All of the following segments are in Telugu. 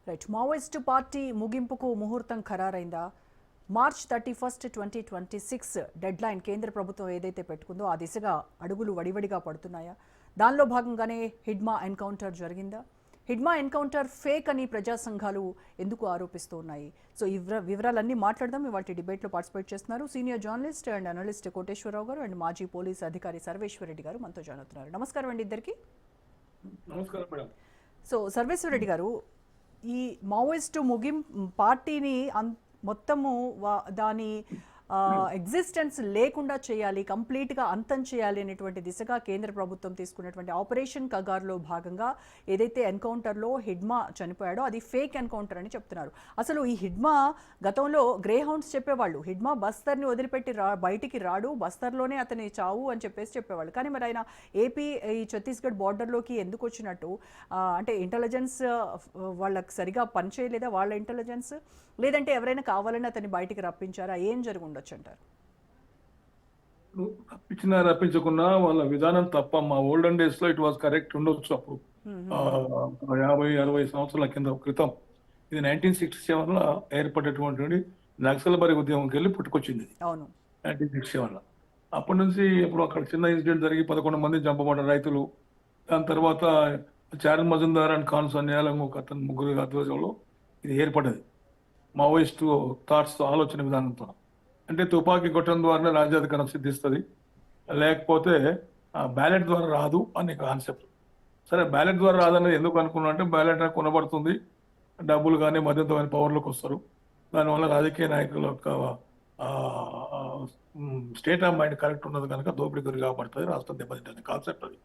రైట్. మావోయిస్టు పార్టీ ముగింపుకు ముహూర్తం ఖరారైందా? మార్చ్ 31, 2026 డెడ్ లైన్ కేంద్ర ప్రభుత్వం ఏదైతే పెట్టుకుందో ఆ దిశగా అడుగులు వడివడిగా పడుతున్నాయా? దానిలో భాగంగానే హిడ్మా ఎన్కౌంటర్ జరిగిందా? హిడ్మా ఎన్కౌంటర్ ఫేక్ అని ప్రజా సంఘాలు ఎందుకు ఆరోపిస్తూ ఉన్నాయి? సో ఈ వివరాలన్నీ మాట్లాడదాం. ఇవాళ డిబేట్లో పార్టిసిపేట్ చేస్తున్నారు senior journalist and analyst Koteswararao గారు అండ్ మాజీ పోలీస్ అధికారి సర్వేశ్వర రెడ్డి గారు మనతో జాయిన్ అవుతున్నారు. నమస్కారం అండి ఇద్దరికి. నమస్కారం మేడం. సో సర్వేశ్వర రెడ్డి గారు, ఈ మావోయిస్టు పార్టీని మొత్తము దాని ఎగ్జిస్టెన్స్ లేకుండా చేయాలి, కంప్లీట్గా అంతం చేయాలి అనేటువంటి దిశగా కేంద్ర ప్రభుత్వం తీసుకున్నటువంటి ఆపరేషన్ కగార్లో భాగంగా ఏదైతే ఎన్కౌంటర్లో హిడ్మా చనిపోయాడో అది ఫేక్ ఎన్కౌంటర్ అని చెప్తున్నారు. అసలు ఈ హిడ్మా గతంలో గ్రే హౌండ్స్ చెప్పేవాళ్ళు, హిడ్మా బస్తర్ని వదిలిపెట్టి బయటికి రాడు, బస్తర్లోనే అతని చావు అని చెప్పేవాళ్ళు. కానీ మరి ఆయన ఏపీ ఈ ఛత్తీస్గఢ్ బార్డర్లోకి ఎందుకు వచ్చినట్టు? అంటే ఇంటెలిజెన్స్ వాళ్ళకి సరిగా పనిచేయలేదా వాళ్ళ ఇంటెలిజెన్స్, లేదంటే ఎవరైనా కావాలని అతన్ని బయటికి రప్పించారా? ఏం జరిగి ఉండొచ్చు అంటారు? రప్పించినా రప్పించకున్నా వాళ్ళ విధానం తప్ప. మా ఓల్డెన్ డేస్ లో ఇట్ వాజ్ కరెక్ట్ ఉండొచ్చు. అప్పుడు 50-60 సంవత్సరాల క్రితం ఇది 1967 లో ఏర్పడేటువంటి నక్సల్బరీ ఉద్యమంకి వెళ్ళి పుట్టుకొచ్చింది 1967 లో. అప్పటి నుంచి ఇప్పుడు అక్కడ చిన్న ఇన్సిడెంట్ జరిగి 11 మంది చంపబడ్డ రైతులు. దాని తర్వాత చారన్ మజుందార్ అండ్ ఖాన్ సన్యాలం ఒక అతను ముగ్గురు ఆధ్వర్యంలో ఇది ఏర్పడ్డది మావోయిస్టు థాట్స్ ఆలోచన విధానంతో. అంటే తుపాకీ కొట్టడం ద్వారా రాజ్యాధికారం సిద్ధిస్తుంది, లేకపోతే బ్యాలెట్ ద్వారా రాదు అనే కాన్సెప్ట్. సరే, బ్యాలెట్ ద్వారా రాదనేది ఎందుకు అనుకున్నా అంటే బ్యాలెట్ కొనబడుతుంది, డబ్బులు కానీ మద్దతు కానీ పవర్లోకి వస్తారు, దానివల్ల రాజకీయ నాయకుల యొక్క స్టేట్ ఆఫ్ మైండ్ కరెక్ట్ ఉన్నది కనుక దోపిడీ గురి కాబడుతుంది, రాష్ట్రం దెబ్బతింటుంది కాన్సెప్ట్. అది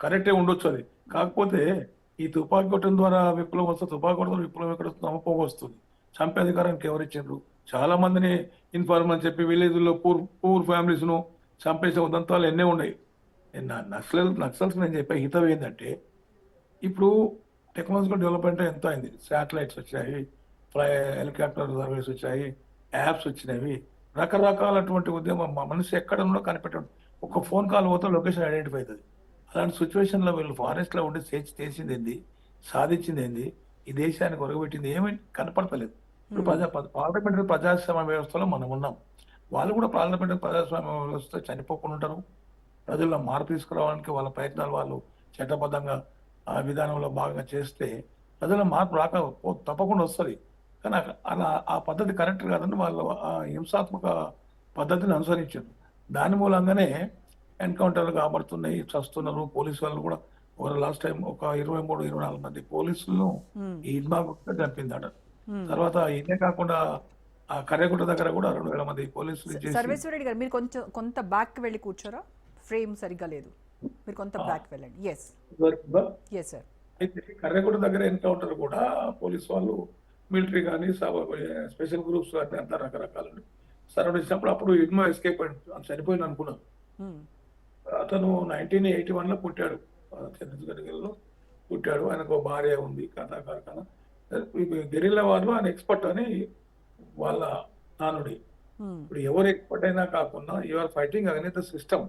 కరెక్టే ఉండొచ్చు. అది కాకపోతే ఈ తుపాకీ కొట్టడం ద్వారా విప్లవం వస్తుంది, తుపాకీ కొట్టడం విప్లవం ఎక్కడ వస్తుంది? నమ్మకం వస్తుంది. చంపే అధికారానికి ఎవరిచ్చిండ్రు? చాలా మందిని ఇన్ఫార్మ్ అని చెప్పి విలేజ్లో పూర్ ఫ్యామిలీస్ను చంపేసే ఉదంతాలు ఎన్నే ఉన్నాయి. నక్సల్స్ నేను చెప్పే హితం ఏంటంటే, ఇప్పుడు టెక్నాలజికల్ డెవలప్మెంట్ ఎంత అయింది, శాటిలైట్స్ వచ్చాయి, హెలికాప్టర్ సర్వీస్ వచ్చాయి, యాప్స్ వచ్చినవి, రకరకాలటువంటి ఉద్యమం మనిషి ఎక్కడ ఉన్నో కనిపెట్టడం. ఒక ఫోన్ కాల్ పోతే లొకేషన్ ఐడెంటిఫై అవుతుంది. అలాంటి సిచ్యువేషన్లో వీళ్ళు ఫారెస్ట్లో ఉండి చేసింది ఏంది, సాధించింది ఏంది, ఈ దేశానికి ఒరగబెట్టింది ఏమీ కనపడతలేదు. ఇప్పుడు పార్లమెంటరీ ప్రజాస్వామ్య వ్యవస్థలో మనం ఉన్నాం. వాళ్ళు కూడా పార్లమెంటరీ ప్రజాస్వామ్య వ్యవస్థ చనిపోకుండా ఉంటారు. ప్రజల్లో మార్పు తీసుకురావడానికి వాళ్ళ ప్రయత్నాలు వాళ్ళు చట్టబద్ధంగా ఆ విధానంలో భాగంగా చేస్తే ప్రజల మార్పు తప్పకుండా వస్తుంది. కానీ అలా ఆ పద్ధతి కరెక్ట్ కాదని వాళ్ళు ఆ హింసాత్మక పద్ధతిని అనుసరించారు. దాని మూలంగానే ఎన్కౌంటర్లు కాబడుతున్నాయి, చస్తున్నారు. పోలీసు వాళ్ళు కూడా లాస్ట్ టైం ఒక 23-24 మంది పోలీసులను ఈ హిడ్మా చంపిందట. తర్వాత ఇదే కాకుండా ఆ కర్రెగుట్ట దగ్గర కూడా 2,000 మంది పోలీసులు. సర్వేశ్వర రెడ్డి గారు, మీరు కొంత బ్యాక్ వెళ్ళి కూర్చోరా? ఫ్రేమ్ సరిగ్గా లేదు, మీరు కొంత బ్యాక్ వెళ్ళండి. Yes sir. అయితే కర్రెగుట్ట దగ్గర ఎన్కౌంటర్ కూడా పోలీసు వాళ్ళు, మిలిటరీ కానీ స్పెషల్ గ్రూప్స్ కానీ అంతా రకరకాలు సరౌండ్ ఇచ్చినప్పుడు అప్పుడు హిడ్మా ఎస్కేప్ చనిపోయింది అనుకున్నాను. అతను 1981 లో పుట్టాడు, ఛత్తీస్గఢ్లో పుట్టాడు. ఆయనకు భార్య ఉంది, కథాకారణ. గెరిల్లా వాళ్ళు ఆయన ఎక్స్పర్ట్ అని వాళ్ళ నానుడి. ఇప్పుడు ఎవరు ఎక్స్పర్ట్ అయినా కాకుండా you are fighting against the system.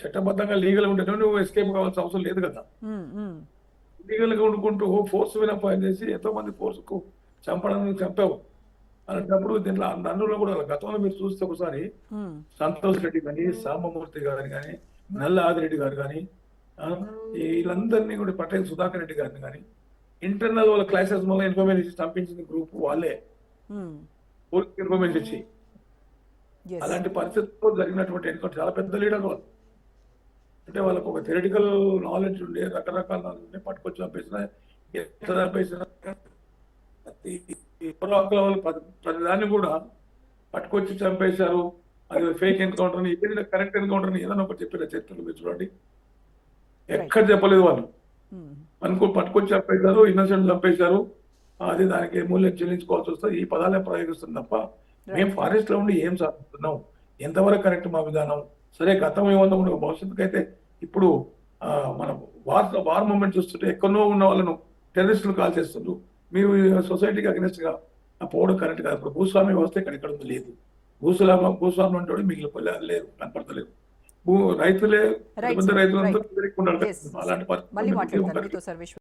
చట్టబద్ధంగా లీగల్ ఉంటే నువ్వు ఎస్కేప్ కావాల్సిన అవసరం లేదు కదా. లీగల్ గా ఉండుకుంటూ ఫోర్స్ మీద ఫైర్ చేసి ఎంతో మంది ఫోర్స్ కు చంపడానికి చంపావు. అలాంటప్పుడు దీంట్లో నన్నులో కూడా గతంలో మీరు చూస్తే ఒకసారి సంతోష్ రెడ్డి కానీ, సాంబమూర్తి గారు కానీ, నల్ల ఆదిరెడ్డి గారు కానీ, వీళ్ళందరినీ కూడా పటేల్ సుధాకర్ రెడ్డి గారిని కానీ ఇంటర్నల్ వాళ్ళ క్లాసెస్ వల్ల ఇన్ఫర్మేషన్ ఇచ్చి చంపించిన గ్రూప్ వాళ్ళే, పోలీస్ ఇన్ఫర్మేషన్ ఇచ్చి. అలాంటి పరిస్థితుల్లో జరిగినటువంటి ఎన్కౌంటర్ చాలా పెద్ద లీడర్ వాళ్ళు. అంటే వాళ్ళకు ఒక థియరిటికల్ నాలెడ్జ్ ఉండే, రకరకాల నాలెడ్జ్ ఉండే, పట్టుకొచ్చి చంపేసిన, ఎంత చంపేసిన ప్రతిదాన్ని కూడా పట్టుకొచ్చి చంపేశారు. అది ఫేక్ ఎన్కౌంటర్, ఏదైనా కరెక్ట్ ఎన్కౌంటర్ ఏదైనా ఒకటి చెప్పిన చరిత్రలు మీరు చూడండి, ఎక్కడ చెప్పలేదు వాళ్ళు. పట్టుకొచ్చి చంపేశారు, ఇన్నోసెంట్ చంపేశారు, అది దానికి మూల్యం చెల్లించుకోవాల్సి వస్తుంది. ఈ పదాలే ప్రయోగిస్తుంది తప్ప మేము ఫారెస్ట్ లో ఉండి ఏం సాధిస్తున్నాం, ఎంతవరకు కరెక్ట్ మా విధానం. సరే, గతం ఏమన్నా ఉండవు, భవిష్యత్తుకు అయితే ఇప్పుడు మనం వార్ మూమెంట్ చూస్తుంటే ఎక్కడో ఉన్న వాళ్ళను టెర్రరిస్టులు కాల్ చేస్తుండ్రు. మీరు సొసైటీకి అగెన్స్ట్ గా పోవడం కరెక్ట్ కాదు. ఇప్పుడు భూస్వామ్య వ్యవస్థ ఇక్కడ ఉంది, లేదు. భూస్వామ్యం అంటే మిగిలిపోలేదు, లేదు, కనపడతలేదు. రైతులే రైతులంతా అలాంటి